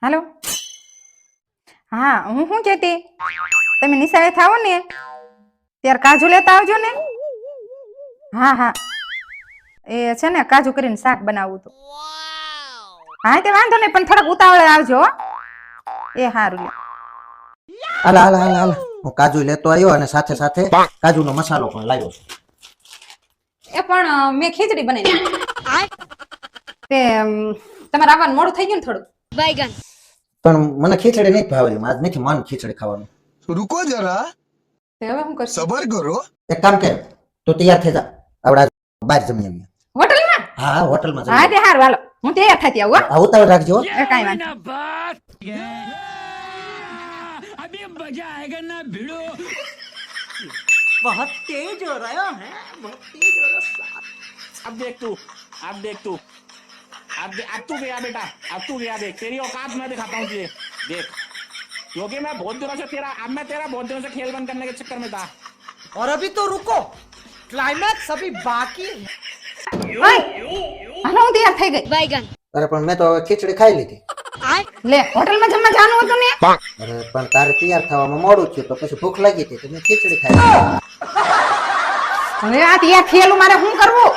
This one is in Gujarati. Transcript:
હાલો. હા હું શું કહેતી, તમે નિશાળે થાવો ને ત્યારે કાજુ લેતા આવજો ને. હા હા એ છે ને કાજુ કરીને શાક બનાવવું તો. હા તે વાંધો નહીં પણ થોડાક ઉતાવળે આવજો હો. એ સારું લ્યો. હાલ હાલ હાલ હાલ હું કાજુ લેતો આવ્યો અને સાથે સાથે કાજુનો મસાલો પણ લાવ્યો છું. એ પણ મેં ખીચડી બનાવી તે તમારે આવવાનું મોડું થઈ ગયું ને થોડું. પણ મને ખીચડી નહીં ભાવે, આજ નથી મન ખીચડી ખાવાનું. रुको जरा તે હવે શું કરશું? सबर करो એક કામ કર, તું તૈયાર થઈ જા, આપડા બહાર જમી આવીએ. હોટલમાં? હા હોટલમાં હા તે સારું હાલો હું તૈયાર થતી આવું હો. આવું ઉતાવળ રાખજો હો. એ કાંઈ વાંધો अभी मजा आएगा ना भिड़ो. बहुत तेज हो रहा है बहुत तेज हो रहा है अब देख तू अब तू गया बेटा, अब तू गया देख, तेरी औकात मैं दिखाता हूँ तुझे देख, क्योंकि मैं बहुत दिनों से बहुत दिनों से खेल बंद करने के चक्कर में था. और अभी तो रुको क्लाइमैक्स अभी बाकी है. ઓય, હાલો હું તૈયાર થઈ ગઈ. અરે પણ મેં તો હવે ખીચડી ખાઈ લીધી. લે હોટલમાં જમવા જવાનું હતું ને. અરે પણ તારે તૈયાર થવામાં મોડું થયું તો પછી ભૂખ લાગી હતી તો મેં ખીચડી ખાઈ લીધી. હવે આ તૈયાર થયેલું મારે શું કરવું?